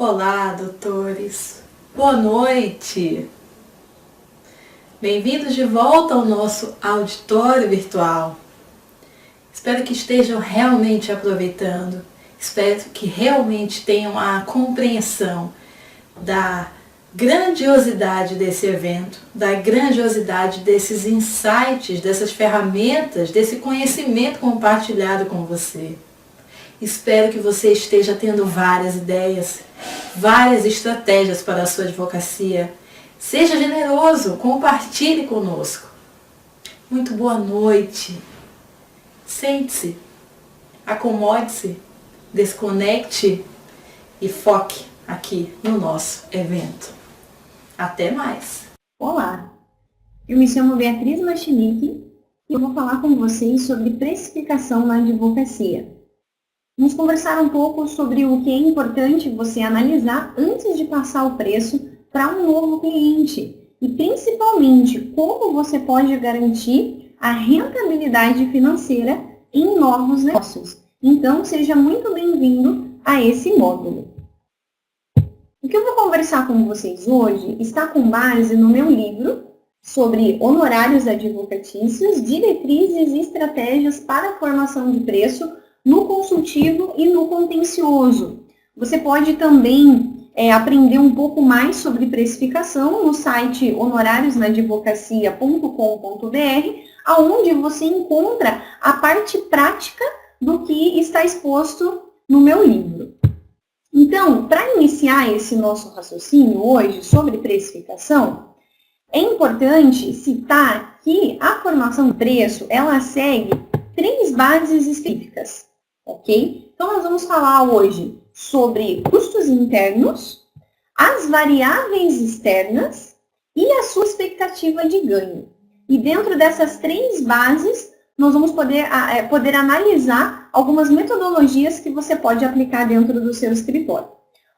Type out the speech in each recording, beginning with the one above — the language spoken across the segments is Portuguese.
Olá, doutores. Boa noite. Bem-vindos de volta ao nosso auditório virtual. Espero que estejam realmente aproveitando. Espero que realmente tenham a compreensão da grandiosidade desse evento, da grandiosidade desses insights, dessas ferramentas, desse conhecimento compartilhado com você. Espero que você esteja tendo várias ideias, várias estratégias para a sua advocacia. Seja generoso, compartilhe conosco. Muito boa noite. Sente-se, acomode-se, desconecte e foque aqui no nosso evento. Até mais. Olá, eu me chamo Beatriz Machinique e eu vou falar com vocês sobre precificação na advocacia. Vamos conversar um pouco sobre o que é importante você analisar antes de passar o preço para um novo cliente e, principalmente, como você pode garantir a rentabilidade financeira em novos negócios. Então, seja muito bem-vindo a esse módulo. O que eu vou conversar com vocês hoje está com base no meu livro sobre honorários advocatícios, diretrizes e estratégias para a formação de preço no consultivo e no contencioso. Você pode também aprender um pouco mais sobre precificação no site honorariosnaadvocacia.com.br, onde você encontra a parte prática do que está exposto no meu livro. Então, para iniciar esse nosso raciocínio hoje sobre precificação, é importante citar que a formação de preço, ela segue 3 bases específicas, ok? Então, nós vamos falar hoje sobre custos internos, as variáveis externas e a sua expectativa de ganho. E dentro dessas 3 bases, nós vamos poder analisar algumas metodologias que você pode aplicar dentro do seu escritório.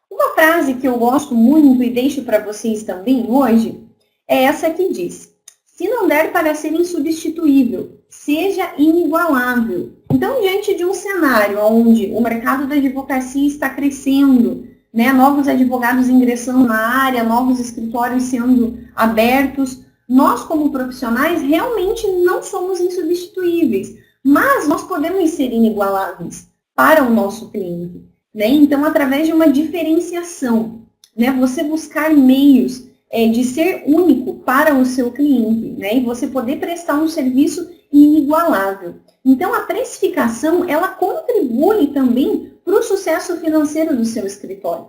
Uma frase que eu gosto muito e deixo para vocês também hoje é essa que diz: se não der para ser insubstituível, seja inigualável. Então, diante de um cenário onde o mercado da advocacia está crescendo, novos advogados ingressando na área, novos escritórios sendo abertos, nós, como profissionais, realmente não somos insubstituíveis, mas nós podemos ser inigualáveis para o nosso cliente. Então, através de uma diferenciação, você buscar meios de ser único para o seu cliente, e você poder prestar um serviço inigualável. Então, a precificação, ela contribui também para o sucesso financeiro do seu escritório,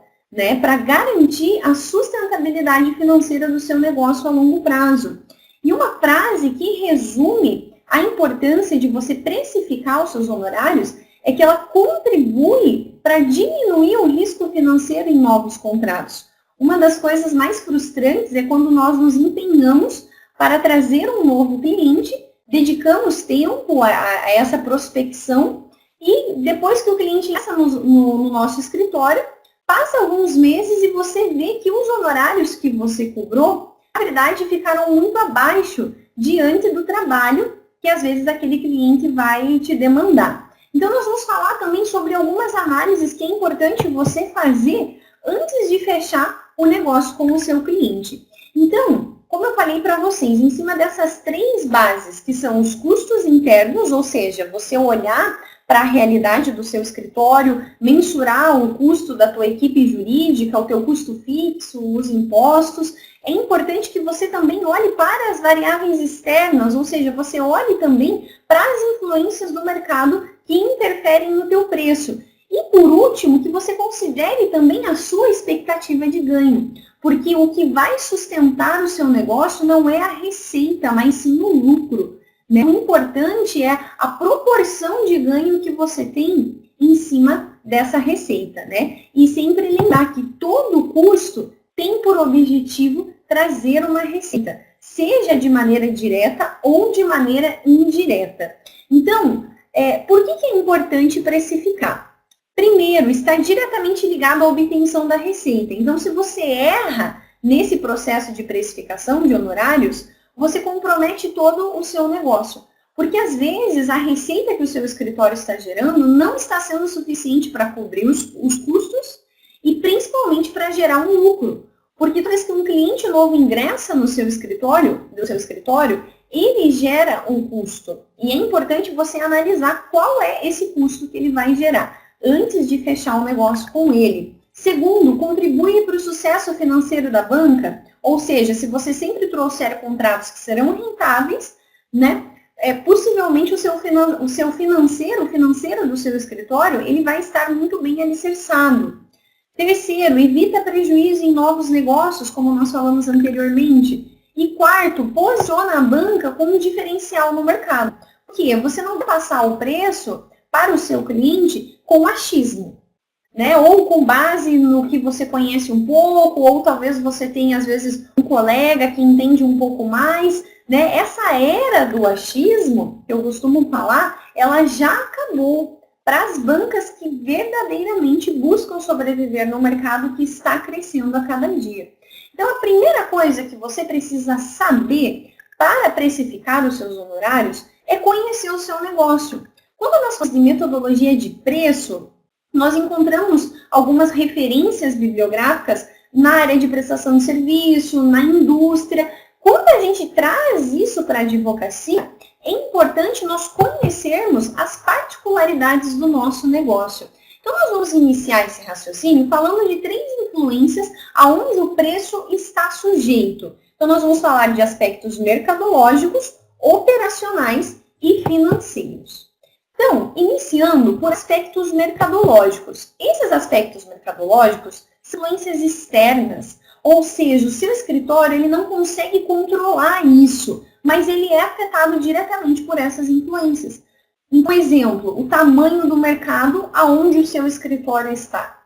para garantir a sustentabilidade financeira do seu negócio a longo prazo. E uma frase que resume a importância de você precificar os seus honorários é que ela contribui para diminuir o risco financeiro em novos contratos. Uma das coisas mais frustrantes é quando nós nos empenhamos para trazer um novo cliente, dedicamos tempo a essa prospecção e depois que o cliente entra no nosso escritório, passa alguns meses e você vê que os honorários que você cobrou, na verdade, ficaram muito abaixo diante do trabalho que às vezes aquele cliente vai te demandar. Então, nós vamos falar também sobre algumas análises que é importante você fazer antes de fechar o negócio com o seu cliente. Então, como eu falei para vocês, em cima dessas 3 bases, que são os custos internos, ou seja, você olhar para a realidade do seu escritório, mensurar o custo da tua equipe jurídica, o teu custo fixo, os impostos. É importante que você também olhe para as variáveis externas, ou seja, você olhe também para as influências do mercado que interferem no teu preço. E, por último, que você considere também a sua expectativa de ganho, porque o que vai sustentar o seu negócio não é a receita, mas sim o lucro. O importante é a proporção de ganho que você tem em cima dessa receita. E sempre lembrar que todo custo tem por objetivo trazer uma receita, seja de maneira direta ou de maneira indireta. Então, por que é importante precificar? Primeiro, está diretamente ligado à obtenção da receita. Então, se você erra nesse processo de precificação de honorários, você compromete todo o seu negócio. Porque, às vezes, a receita que o seu escritório está gerando não está sendo suficiente para cobrir os custos e principalmente para gerar um lucro. Porque toda vez que um cliente novo ingressa no seu escritório, ele gera um custo. E é importante você analisar qual é esse custo que ele vai gerar antes de fechar um negócio com ele. Segundo, contribui para o sucesso financeiro da banca, ou seja, se você sempre trouxer contratos que serão rentáveis, né, possivelmente o financeiro do seu escritório, ele vai estar muito bem alicerçado. Terceiro, evita prejuízo em novos negócios, como nós falamos anteriormente. E quarto, posiciona a banca como um diferencial no mercado. Porque você não vai passar o preço para o seu cliente com achismo, né? Ou com base no que você conhece um pouco, ou talvez você tenha, às vezes, um colega que entende um pouco mais, né? Essa era do achismo, que eu costumo falar, ela já acabou para as bancas que verdadeiramente buscam sobreviver no mercado que está crescendo a cada dia. Então, a primeira coisa que você precisa saber para precificar os seus honorários é conhecer o seu negócio. Quando nós falamos de metodologia de preço, nós encontramos algumas referências bibliográficas na área de prestação de serviço, na indústria. Quando a gente traz isso para a advocacia, é importante nós conhecermos as particularidades do nosso negócio. Então, nós vamos iniciar esse raciocínio falando de 3 influências aonde o preço está sujeito. Então, nós vamos falar de aspectos mercadológicos, operacionais e financeiros. Então, iniciando por aspectos mercadológicos. Esses aspectos mercadológicos são influências externas, ou seja, o seu escritório ele não consegue controlar isso, mas ele é afetado diretamente por essas influências. Por exemplo, o tamanho do mercado aonde o seu escritório está.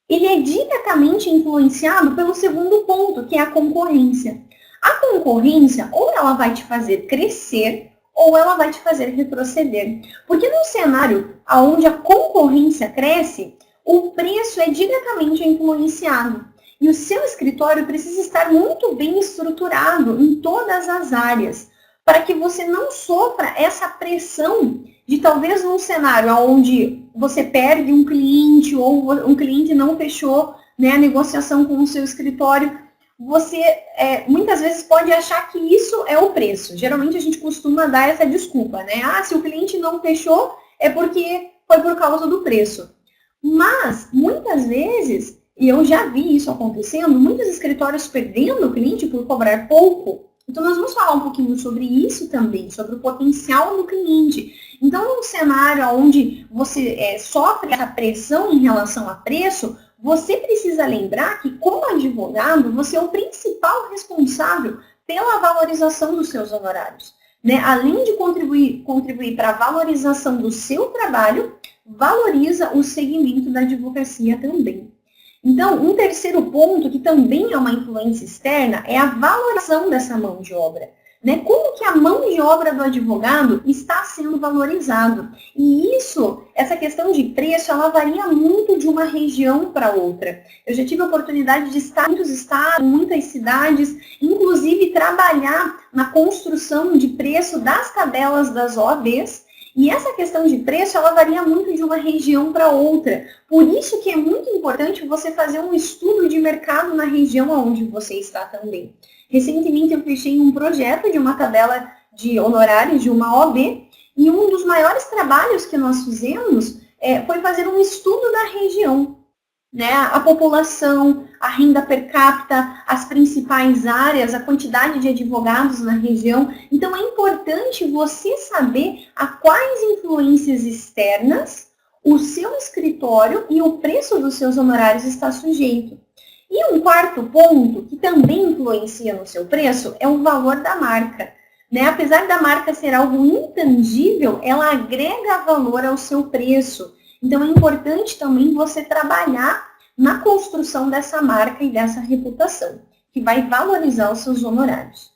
Ele é diretamente influenciado pelo segundo ponto, que é a concorrência. A concorrência, ou ela vai te fazer crescer, ou ela vai te fazer retroceder. Porque num cenário onde a concorrência cresce, o preço é diretamente influenciado. E o seu escritório precisa estar muito bem estruturado em todas as áreas, para que você não sofra essa pressão de talvez num cenário onde você perde um cliente ou um cliente não fechou, né, a negociação com o seu escritório, você muitas vezes pode achar que isso é o preço. Geralmente a gente costuma dar essa desculpa, né? Ah, se o cliente não fechou é porque foi por causa do preço. Mas, muitas vezes, e eu já vi isso acontecendo, muitos escritórios perdendo o cliente por cobrar pouco. Então, nós vamos falar um pouquinho sobre isso também, sobre o potencial do cliente. Então, num cenário onde você sofre essa pressão em relação a preço, você precisa lembrar que, como advogado, você é o principal responsável pela valorização dos seus honorários. Né? Além de contribuir para a valorização do seu trabalho, valoriza o segmento da advocacia também. Então, um terceiro ponto, que também é uma influência externa, é a valorização dessa mão de obra. Né? Como que a mão de obra do advogado está sendo valorizado? E isso, essa questão de preço, ela varia muito de uma região para outra. Eu já tive a oportunidade de estar em muitos estados, em muitas cidades, inclusive trabalhar na construção de preço das tabelas das OABs. E essa questão de preço, ela varia muito de uma região para outra. Por isso que é muito importante você fazer um estudo de mercado na região onde você está também. Recentemente eu fechei um projeto de uma tabela de honorários de uma OAB e um dos maiores trabalhos que nós fizemos foi fazer um estudo da região. Né? A população, a renda per capita, as principais áreas, a quantidade de advogados na região. Então, é importante você saber a quais influências externas o seu escritório e o preço dos seus honorários está sujeito. E um quarto ponto, que também influencia no seu preço, é o valor da marca. Né? Apesar da marca ser algo intangível, ela agrega valor ao seu preço. Então, é importante também você trabalhar na construção dessa marca e dessa reputação, que vai valorizar os seus honorários.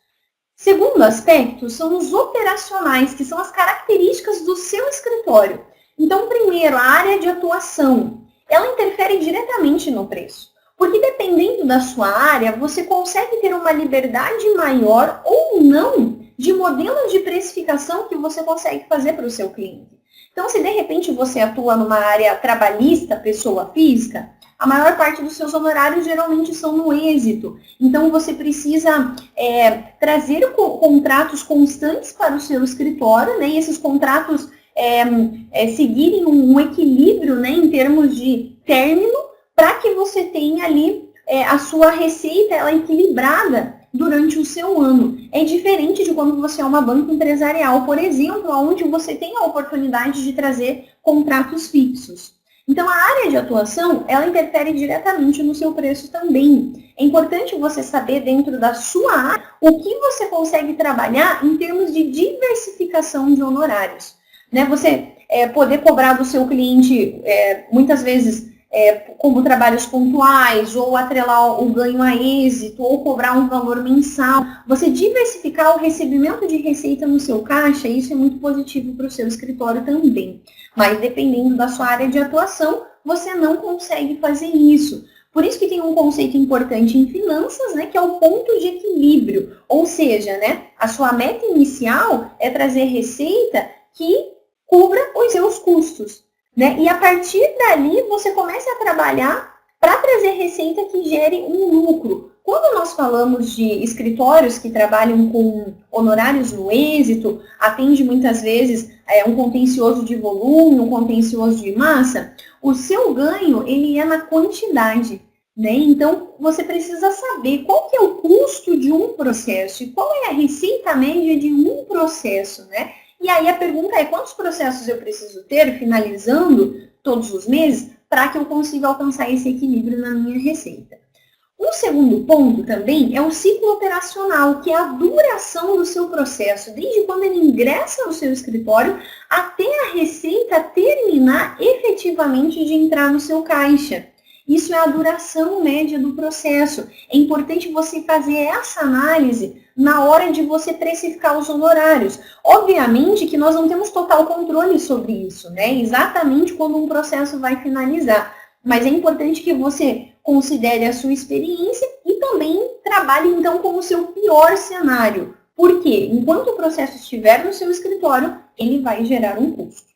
Segundo aspecto, são os operacionais, que são as características do seu escritório. Então, primeiro, a área de atuação, ela interfere diretamente no preço. Porque dependendo da sua área, você consegue ter uma liberdade maior ou não de modelos de precificação que você consegue fazer para o seu cliente. Então, se de repente você atua numa área trabalhista, pessoa física, a maior parte dos seus honorários geralmente são no êxito. Então, você precisa trazer contratos constantes para o seu escritório, né? E esses contratos seguirem um equilíbrio, né, em termos de término, para que você tenha ali a sua receita ela equilibrada durante o seu ano. É diferente de quando você é uma banca empresarial, por exemplo, onde você tem a oportunidade de trazer contratos fixos. Então, a área de atuação, ela interfere diretamente no seu preço também. É importante você saber, dentro da sua área, o que você consegue trabalhar em termos de diversificação de honorários. Né? Você poder cobrar do seu cliente, muitas vezes, como trabalhos pontuais, ou atrelar o ganho a êxito, ou cobrar um valor mensal. Você diversificar o recebimento de receita no seu caixa, isso é muito positivo para o seu escritório também. Mas dependendo da sua área de atuação, você não consegue fazer isso. Por isso que tem um conceito importante em finanças, né, que é o ponto de equilíbrio. Ou seja, né, a sua meta inicial é trazer receita que cubra os seus custos. Né? E a partir dali, você começa a trabalhar para trazer receita que gere um lucro. Quando nós falamos de escritórios que trabalham com honorários no êxito, atende muitas vezes um contencioso de volume, um contencioso de massa, o seu ganho ele é na quantidade. Né? Então, você precisa saber qual que é o custo de um processo e qual é a receita média de um processo, né? E aí a pergunta é, quantos processos eu preciso ter, finalizando todos os meses, para que eu consiga alcançar esse equilíbrio na minha receita? Um segundo ponto também é o ciclo operacional, que é a duração do seu processo, desde quando ele ingressa no seu escritório até a receita terminar efetivamente de entrar no seu caixa. Isso é a duração média do processo. É importante você fazer essa análise na hora de você precificar os honorários. Obviamente que nós não temos total controle sobre isso, né? Exatamente quando um processo vai finalizar. Mas é importante que você considere a sua experiência e também trabalhe, então, com o seu pior cenário. Por quê? Enquanto o processo estiver no seu escritório, ele vai gerar um custo.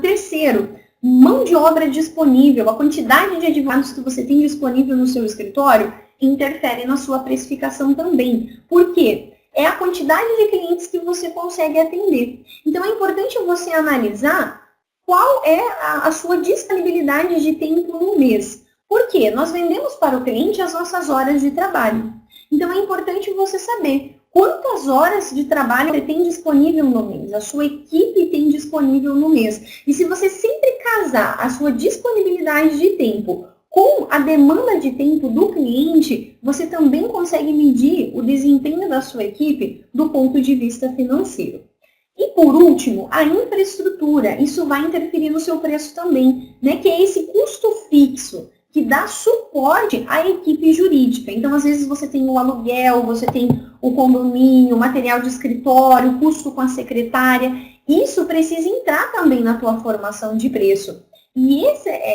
Terceiro, mão de obra disponível, a quantidade de advogados que você tem disponível no seu escritório interfere na sua precificação também. Por quê? É a quantidade de clientes que você consegue atender. Então, é importante você analisar qual é a sua disponibilidade de tempo no mês. Por quê? Nós vendemos para o cliente as nossas horas de trabalho. Então, é importante você saber quantas horas de trabalho você tem disponível no mês, a sua equipe tem disponível no mês. E se você sempre casar a sua disponibilidade de tempo com a demanda de tempo do cliente, você também consegue medir o desempenho da sua equipe do ponto de vista financeiro. E por último, a infraestrutura. Isso vai interferir no seu preço também, né? Que é esse custo fixo que dá suporte à equipe jurídica. Então, às vezes, você tem o aluguel, você tem o condomínio, o material de escritório, o custo com a secretária. Isso precisa entrar também na tua formação de preço. E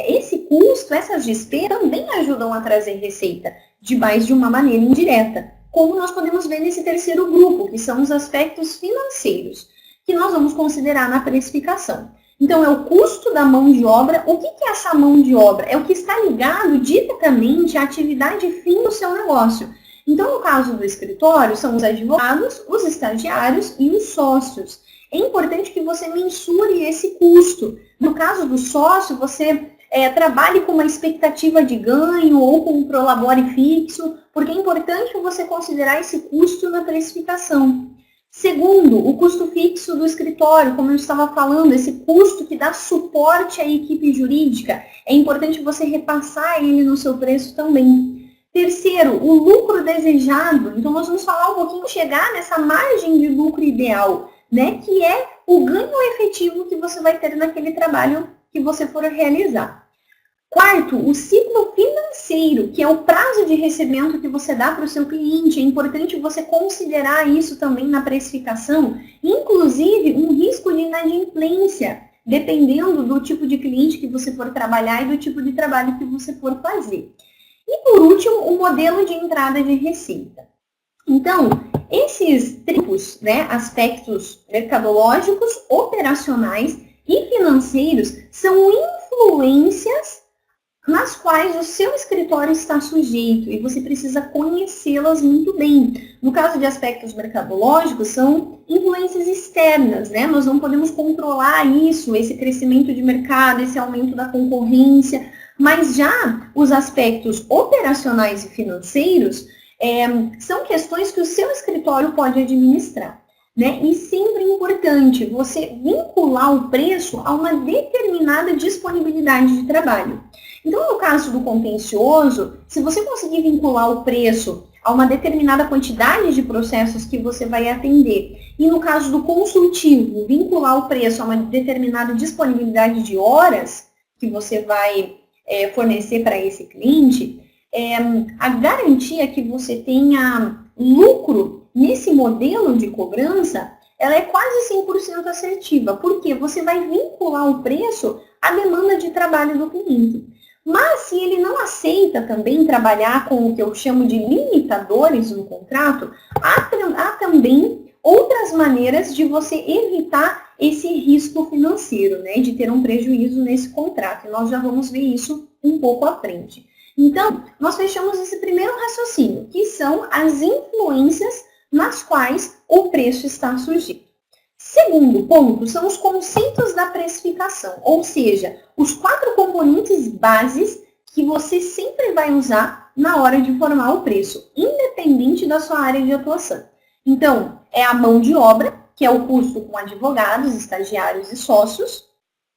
esse custo, essas despesas, também ajudam a trazer receita, mas de uma maneira indireta. Como nós podemos ver nesse terceiro grupo, que são os aspectos financeiros, que nós vamos considerar na precificação. Então, é o custo da mão de obra. O que é essa mão de obra? É o que está ligado diretamente à atividade fim do seu negócio. Então, no caso do escritório, são os advogados, os estagiários e os sócios. É importante que você mensure esse custo. No caso do sócio, você trabalhe com uma expectativa de ganho ou com um prolabore fixo, porque é importante você considerar esse custo na precificação. Segundo, o custo fixo do escritório, como eu estava falando, esse custo que dá suporte à equipe jurídica, é importante você repassar ele no seu preço também. Terceiro, o lucro desejado. Então, nós vamos falar um pouquinho, chegar nessa margem de lucro ideal, né, que é o ganho efetivo que você vai ter naquele trabalho que você for realizar. Quarto, o ciclo financeiro, que é o prazo de recebimento que você dá para o seu cliente. É importante você considerar isso também na precificação, inclusive um risco de inadimplência, dependendo do tipo de cliente que você for trabalhar e do tipo de trabalho que você for fazer. E por último, o modelo de entrada de receita. Então, esses triplos, né, aspectos mercadológicos, operacionais e financeiros são influências nas quais o seu escritório está sujeito e você precisa conhecê-las muito bem. No caso de aspectos mercadológicos, são influências externas, né? Nós não podemos controlar isso, esse crescimento de mercado, esse aumento da concorrência, mas já os aspectos operacionais e financeiros são questões que o seu escritório pode administrar. Né? E sempre é importante você vincular o preço a uma determinada disponibilidade de trabalho. Então, no caso do contencioso, se você conseguir vincular o preço a uma determinada quantidade de processos que você vai atender, e no caso do consultivo, vincular o preço a uma determinada disponibilidade de horas que você vai fornecer para esse cliente, a garantia que você tenha lucro nesse modelo de cobrança, ela é quase 100% assertiva, porque você vai vincular o preço à demanda de trabalho do cliente. Mas se ele não aceita também trabalhar com o que eu chamo de limitadores no contrato, há também outras maneiras de você evitar esse risco financeiro, né, de ter um prejuízo nesse contrato. E nós já vamos ver isso um pouco à frente. Então, nós fechamos esse primeiro raciocínio, que são as influências nas quais o preço está sujeito. Segundo ponto, são os conceitos da precificação, ou seja, os 4 componentes bases que você sempre vai usar na hora de formar o preço, independente da sua área de atuação. Então, é a mão de obra, que é o custo com advogados, estagiários e sócios,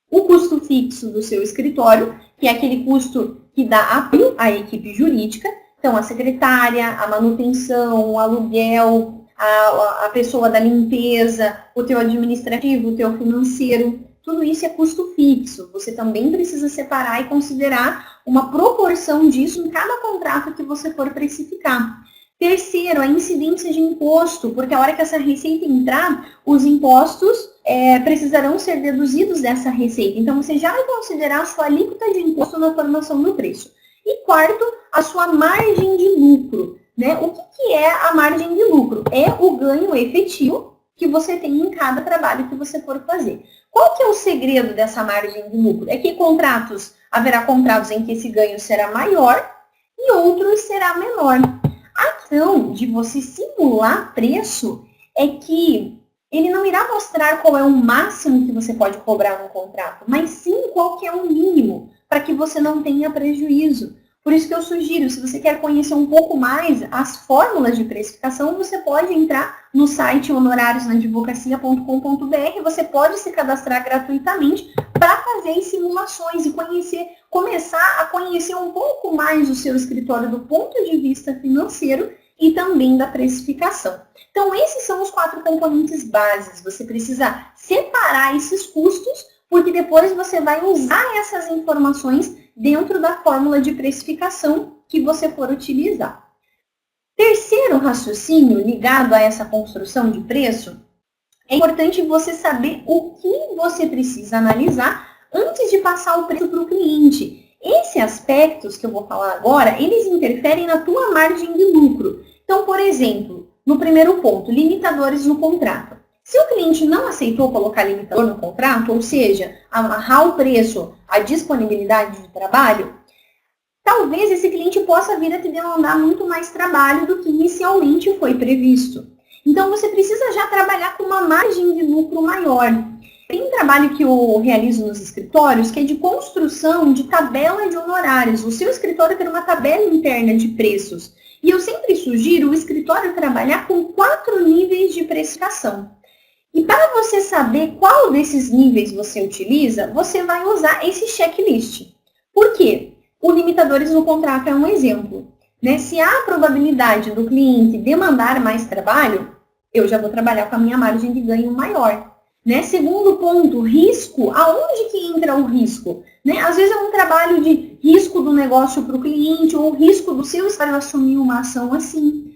o custo fixo do seu escritório, que é aquele custo que dá apoio à equipe jurídica, então a secretária, a manutenção, o aluguel, a pessoa da limpeza, o teu administrativo, o teu financeiro, tudo isso é custo fixo. Você também precisa separar e considerar uma proporção disso em cada contrato que você for precificar. Terceiro, a incidência de imposto, porque a hora que essa receita entrar, os impostos precisarão ser deduzidos dessa receita. Então, você já vai considerar a sua alíquota de imposto na formação do preço. E quarto, a sua margem de lucro. Né? O que é a margem de lucro? É o ganho efetivo que você tem em cada trabalho que você for fazer. Qual que é o segredo dessa margem de lucro? É que haverá contratos em que esse ganho será maior e outros será menor. A questão de você simular preço é que ele não irá mostrar qual é o máximo que você pode cobrar no contrato, mas sim qual que é o mínimo, para que você não tenha prejuízo. Por isso que eu sugiro, se você quer conhecer um pouco mais as fórmulas de precificação, você pode entrar no site honorariosnaadvocacia.com.br, você pode se cadastrar gratuitamente para fazer as simulações e começar a conhecer um pouco mais o seu escritório do ponto de vista financeiro e também da precificação. Então, esses são os 4 componentes bases. Você precisa separar esses custos, porque depois você vai usar essas informações dentro da fórmula de precificação que você for utilizar. Terceiro raciocínio ligado a essa construção de preço, é importante você saber o que você precisa analisar antes de passar o preço para o cliente. Esses aspectos que eu vou falar agora, eles interferem na tua margem de lucro. Então, por exemplo, no primeiro ponto, limitadores no contrato. Se o cliente não aceitou colocar limitador no contrato, ou seja, amarrar o preço à disponibilidade de trabalho, talvez esse cliente possa vir a te demandar muito mais trabalho do que inicialmente foi previsto. Então, você precisa já trabalhar com uma margem de lucro maior. Tem um trabalho que eu realizo nos escritórios que é de construção de tabela de honorários. O seu escritório tem uma tabela interna de preços. E eu sempre sugiro o escritório trabalhar com 4 níveis de precificação. E para você saber qual desses níveis você utiliza, você vai usar esse checklist. Por quê? O limitadores no contrato é um exemplo. Né? Se há a probabilidade do cliente demandar mais trabalho, eu já vou trabalhar com a minha margem de ganho maior. Né? Segundo ponto, risco. Aonde que entra o risco? Né? Às vezes é um trabalho de risco do negócio para o cliente ou risco do seu escritório assumir uma ação assim.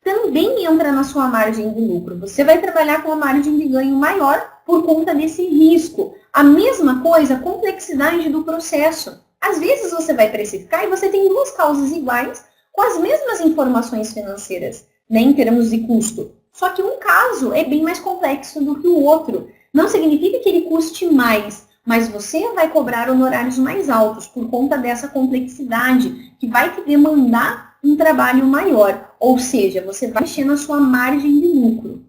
Também entra na sua margem de lucro. Você vai trabalhar com uma margem de ganho maior por conta desse risco. A mesma coisa, a complexidade do processo. Às vezes você vai precificar e você tem 2 causas iguais com as mesmas informações financeiras, né, em termos de custo. Só que um caso é bem mais complexo do que o outro. Não significa que ele custe mais, mas você vai cobrar honorários mais altos por conta dessa complexidade, que vai te demandar um trabalho maior, ou seja, você vai mexer na sua margem de lucro.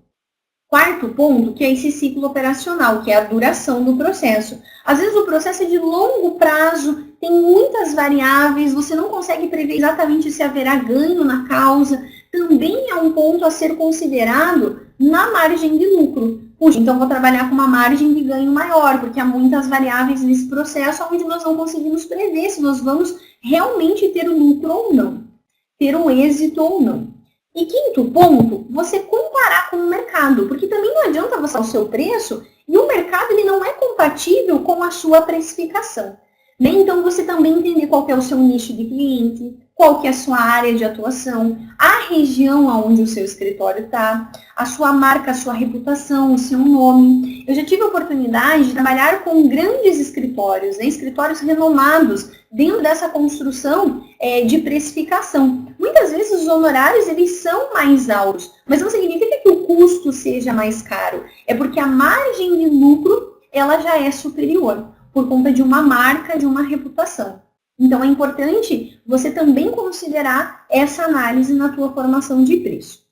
Quarto ponto, que é esse ciclo operacional, que é a duração do processo. Às vezes o processo é de longo prazo, tem muitas variáveis, você não consegue prever exatamente se haverá ganho na causa. Também é um ponto a ser considerado na margem de lucro. Puxa, então vou trabalhar com uma margem de ganho maior, porque há muitas variáveis nesse processo onde nós não conseguimos prever se nós vamos realmente ter o lucro ou não, ter o êxito ou não. E quinto ponto, você comparar com o mercado, porque também não adianta você o seu preço e o mercado ele não é compatível com a sua precificação. Né? Então, você também entender qual que é o seu nicho de cliente, qual que é a sua área de atuação, a região onde o seu escritório está, a sua marca, a sua reputação, o seu nome. Eu já tive a oportunidade de trabalhar com grandes escritórios, né? Escritórios renomados, dentro dessa construção de precificação. Muitas vezes os honorários eles são mais altos, mas não significa que o custo seja mais caro. É porque a margem de lucro ela já é superior, por conta de uma marca, de uma reputação. Então, é importante você também considerar essa análise na tua formação de preço.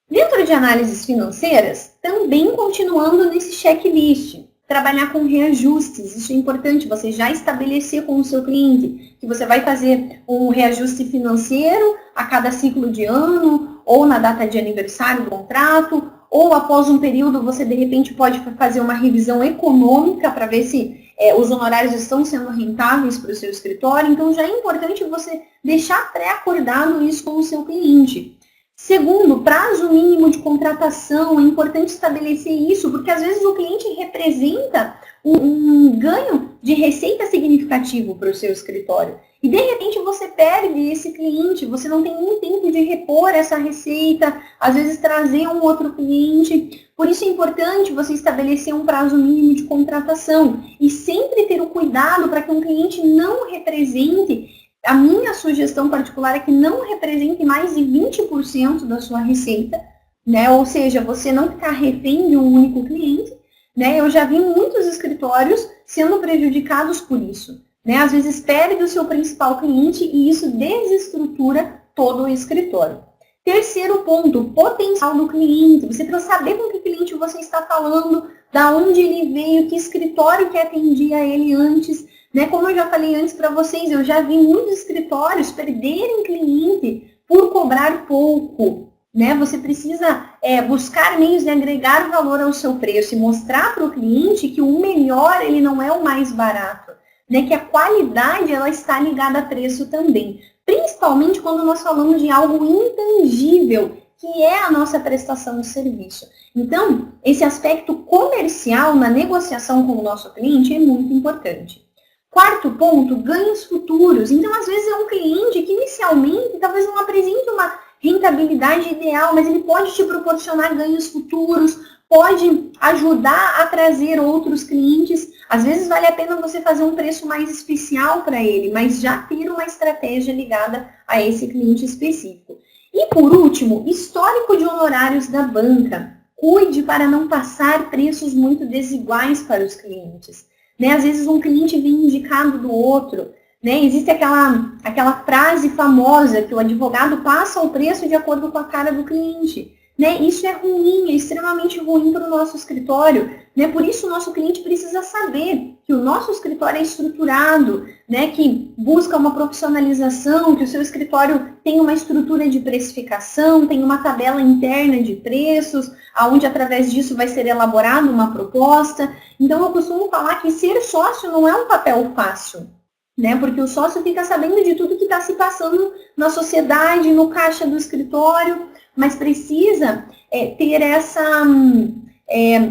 Dentro de análises financeiras, também continuando nesse checklist, trabalhar com reajustes. Isso é importante, você já estabelecer com o seu cliente que você vai fazer um reajuste financeiro a cada ciclo de ano, ou na data de aniversário do contrato, ou após um período você, de repente, pode fazer uma revisão econômica para ver se os honorários estão sendo rentáveis para o seu escritório. Então, já é importante você deixar pré-acordado isso com o seu cliente. Segundo, prazo mínimo de contratação, é importante estabelecer isso, porque às vezes o cliente representa um ganho de receita significativo para o seu escritório. E de repente você perde esse cliente, você não tem nem tempo de repor essa receita, às vezes trazer um outro cliente. Por isso é importante você estabelecer um prazo mínimo de contratação e sempre ter o cuidado para que um cliente não represente. A minha sugestão particular é que não represente mais de 20% da sua receita, né? Ou seja, você não ficar refém de um único cliente, né? Eu já vi muitos escritórios sendo prejudicados por isso, né? Às vezes perde o seu principal cliente e isso desestrutura todo o escritório. Terceiro ponto, potencial do cliente. Você precisa saber com que cliente você está falando, da onde ele veio, que escritório que atendia ele antes. Né? Como eu já falei antes para vocês, eu já vi muitos escritórios perderem cliente por cobrar pouco. Né? Você precisa buscar meios de agregar valor ao seu preço e mostrar para o cliente que o melhor ele não é o mais barato. Né? Que a qualidade ela está ligada a preço também. Principalmente quando nós falamos de algo intangível, que é a nossa prestação de serviço. Então, esse aspecto comercial na negociação com o nosso cliente é muito importante. Quarto ponto, ganhos futuros. Então, às vezes é um cliente que inicialmente talvez não apresente uma rentabilidade ideal, mas ele pode te proporcionar ganhos futuros, pode ajudar a trazer outros clientes. Às vezes vale a pena você fazer um preço mais especial para ele, mas já ter uma estratégia ligada a esse cliente específico. E por último, histórico de honorários da banca. Cuide para não passar preços muito desiguais para os clientes. Né? Às vezes um cliente vem indicado do outro. Né? Existe aquela frase famosa que o advogado passa o preço de acordo com a cara do cliente. Né? Isso é ruim, é extremamente ruim para o nosso escritório. Né? Por isso o nosso cliente precisa saber que o nosso escritório é estruturado, né? Que busca uma profissionalização, que o seu escritório tem uma estrutura de precificação, tem uma tabela interna de preços, onde através disso vai ser elaborada uma proposta. Então eu costumo falar que ser sócio não é um papel fácil. Né? Porque o sócio fica sabendo de tudo que está se passando na sociedade, no caixa do escritório, mas precisa ter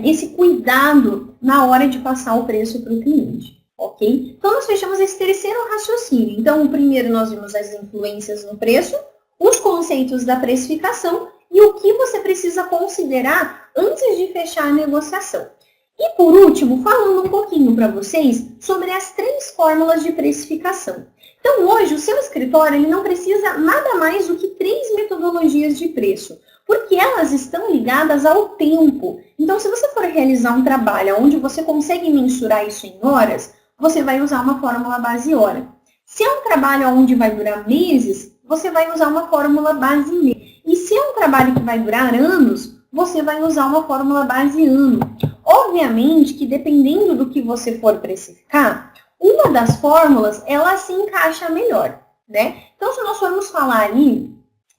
esse cuidado na hora de passar o preço para o cliente, ok? Então, nós fechamos esse terceiro raciocínio. Então, o primeiro nós vimos as influências no preço, os conceitos da precificação e o que você precisa considerar antes de fechar a negociação. E, por último, falando um pouquinho para vocês sobre as 3 fórmulas de precificação. Então, hoje, o seu escritório ele não precisa nada mais do que 3 metodologias de preço. Porque elas estão ligadas ao tempo. Então, se você for realizar um trabalho onde você consegue mensurar isso em horas, você vai usar uma fórmula base hora. Se é um trabalho onde vai durar meses, você vai usar uma fórmula base mês. E se é um trabalho que vai durar anos, você vai usar uma fórmula base ano. Obviamente que dependendo do que você for precificar, uma das fórmulas, ela se encaixa melhor, né? Então, se nós formos falar ali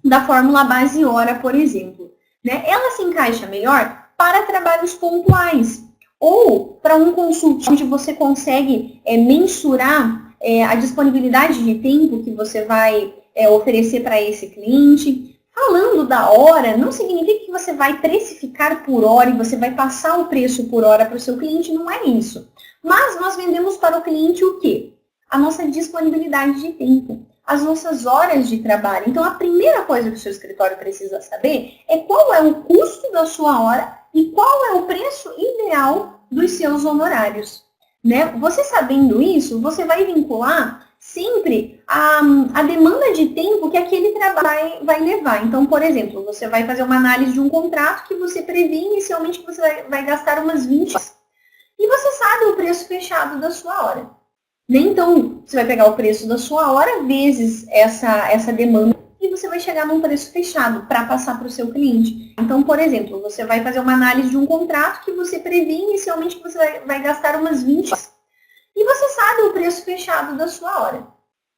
da fórmula base hora, por exemplo, né? Ela se encaixa melhor para trabalhos pontuais ou para um consultório onde você consegue mensurar a disponibilidade de tempo que você vai oferecer para esse cliente. Falando da hora, não significa que você vai precificar por hora e você vai passar o preço por hora para o seu cliente, não é isso. Mas nós vendemos para o cliente o quê? A nossa disponibilidade de tempo, as nossas horas de trabalho. Então, a primeira coisa que o seu escritório precisa saber é qual é o custo da sua hora e qual é o preço ideal dos seus honorários. Né? Você sabendo isso, você vai vincular sempre a demanda de tempo que aquele trabalho vai levar. Então, por exemplo, você vai fazer uma análise de um contrato que você prevê inicialmente que você vai gastar umas 20 horas. E você sabe o preço fechado da sua hora. Então, você vai pegar o preço da sua hora vezes essa demanda e você vai chegar num preço fechado para passar para o seu cliente. Então, por exemplo, você vai fazer uma análise de um contrato que você prevê inicialmente que você vai gastar umas 20 horas. E você sabe o preço fechado da sua hora.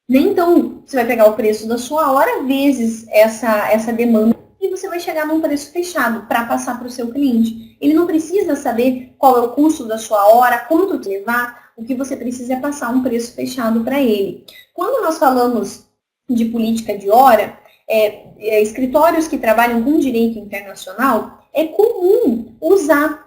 Então, você vai pegar o preço da sua hora vezes essa demanda e você vai chegar num preço fechado para passar para o seu cliente. Ele não precisa saber qual é o custo da sua hora, quanto te levar, o que você precisa é passar um preço fechado para ele. Quando nós falamos de política de hora, escritórios que trabalham com direito internacional, é comum usar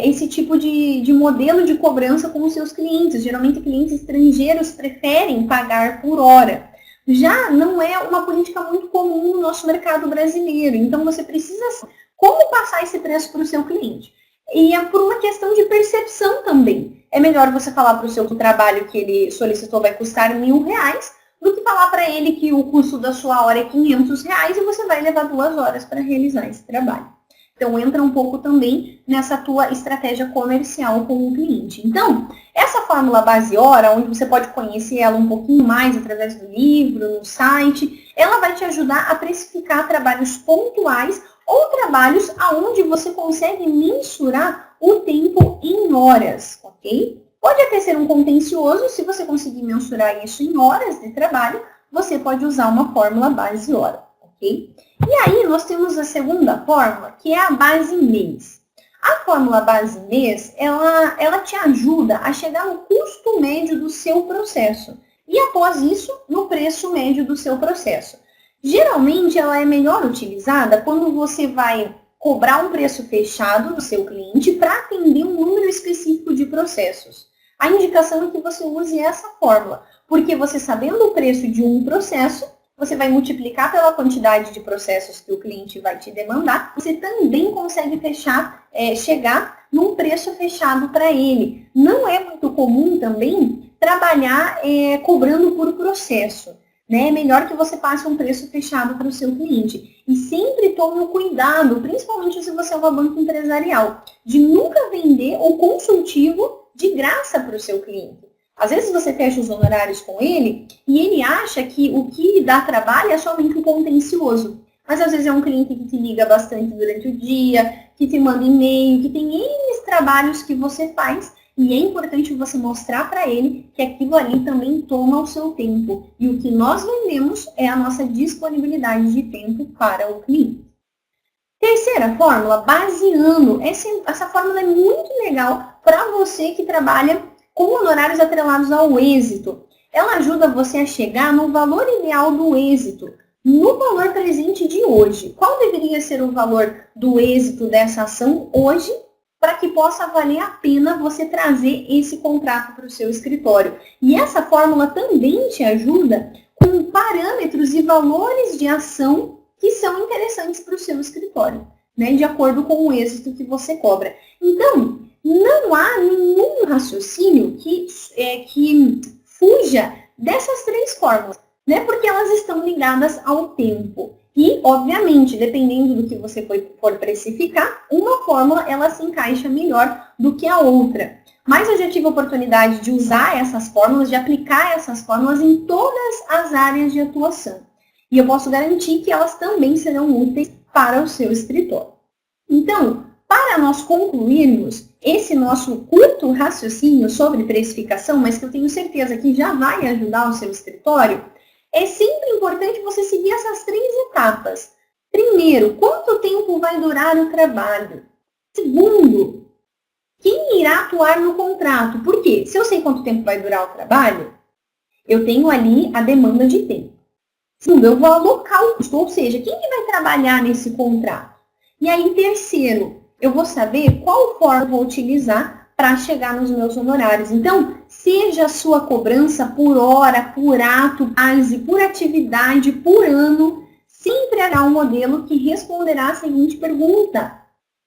esse tipo de modelo de cobrança com os seus clientes. Geralmente, clientes estrangeiros preferem pagar por hora. Já não é uma política muito comum no nosso mercado brasileiro. Então, você precisa saber como passar esse preço para o seu cliente. E é por uma questão de percepção também. É melhor você falar para o seu trabalho que ele solicitou vai custar R$1.000 do que falar para ele que o custo da sua hora é R$500 e você vai levar 2 horas para realizar esse trabalho. Então, entra um pouco também nessa tua estratégia comercial com o cliente. Então, essa fórmula base hora, onde você pode conhecer ela um pouquinho mais através do livro, no site, ela vai te ajudar a precificar trabalhos pontuais ou trabalhos aonde você consegue mensurar o tempo em horas, ok? Pode até ser um contencioso, se você conseguir mensurar isso em horas de trabalho, você pode usar uma fórmula base hora, ok? E aí, nós temos a segunda fórmula, que é a base mês. A fórmula base mês, ela te ajuda a chegar no custo médio do seu processo. E após isso, no preço médio do seu processo. Geralmente, ela é melhor utilizada quando você vai cobrar um preço fechado do seu cliente para atender um número específico de processos. A indicação é que você use essa fórmula, porque você sabendo o preço de um processo, você vai multiplicar pela quantidade de processos que o cliente vai te demandar, você também consegue chegar num preço fechado para ele. Não é muito comum também trabalhar cobrando por processo. Né? É melhor que você passe um preço fechado para o seu cliente. E sempre tome o cuidado, principalmente se você é uma banca empresarial, de nunca vender o consultivo de graça para o seu cliente. Às vezes você fecha os honorários com ele e ele acha que o que dá trabalho é somente o contencioso. Mas às vezes é um cliente que te liga bastante durante o dia, que te manda e-mail, que tem N trabalhos que você faz. E é importante você mostrar para ele que aquilo ali também toma o seu tempo. E o que nós vendemos é a nossa disponibilidade de tempo para o cliente. Terceira fórmula, base ano. Essa fórmula é muito legal para você que trabalha com honorários atrelados ao êxito. Ela ajuda você a chegar no valor ideal do êxito, no valor presente de hoje. Qual deveria ser o valor do êxito dessa ação hoje, para que possa valer a pena você trazer esse contrato para o seu escritório? E essa fórmula também te ajuda com parâmetros e valores de ação que são interessantes para o seu escritório, né, de acordo com o êxito que você cobra. Então, não há nenhum raciocínio que fuja dessas 3 fórmulas, né? Porque elas estão ligadas ao tempo. E, obviamente, dependendo do que você for precificar, uma fórmula ela se encaixa melhor do que a outra. Mas eu já tive a oportunidade de usar essas fórmulas, de aplicar essas fórmulas em todas as áreas de atuação. E eu posso garantir que elas também serão úteis para o seu escritório. Então, para nós concluirmos esse nosso curto raciocínio sobre precificação, mas que eu tenho certeza que já vai ajudar o seu escritório, é sempre importante você seguir essas 3 etapas. Primeiro, quanto tempo vai durar o trabalho? Segundo, quem irá atuar no contrato? Por quê? Se eu sei quanto tempo vai durar o trabalho, eu tenho ali a demanda de tempo. Segundo, eu vou alocar o custo, ou seja, quem que vai trabalhar nesse contrato? E aí, terceiro, eu vou saber qual forma eu vou utilizar para chegar nos meus honorários. Então, seja a sua cobrança por hora, por ato, base, por atividade, por ano, sempre haverá um modelo que responderá a seguinte pergunta: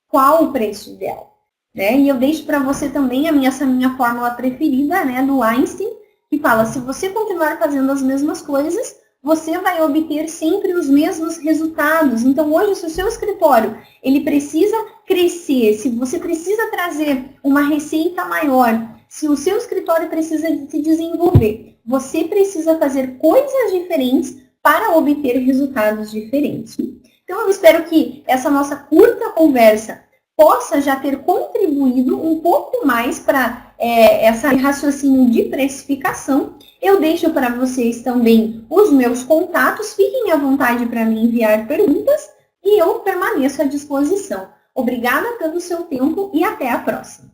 qual o preço ideal? Né? E eu deixo para você também essa minha fórmula preferida, né, do Einstein, que fala, se você continuar fazendo as mesmas coisas, você vai obter sempre os mesmos resultados. Então, hoje, se o seu escritório ele precisa crescer, se você precisa trazer uma receita maior, se o seu escritório precisa se desenvolver, você precisa fazer coisas diferentes para obter resultados diferentes. Então, eu espero que essa nossa curta conversa possa já ter contribuído um pouco mais para esse raciocínio de precificação. Eu deixo para vocês também os meus contatos, fiquem à vontade para me enviar perguntas e eu permaneço à disposição. Obrigada pelo seu tempo e até a próxima.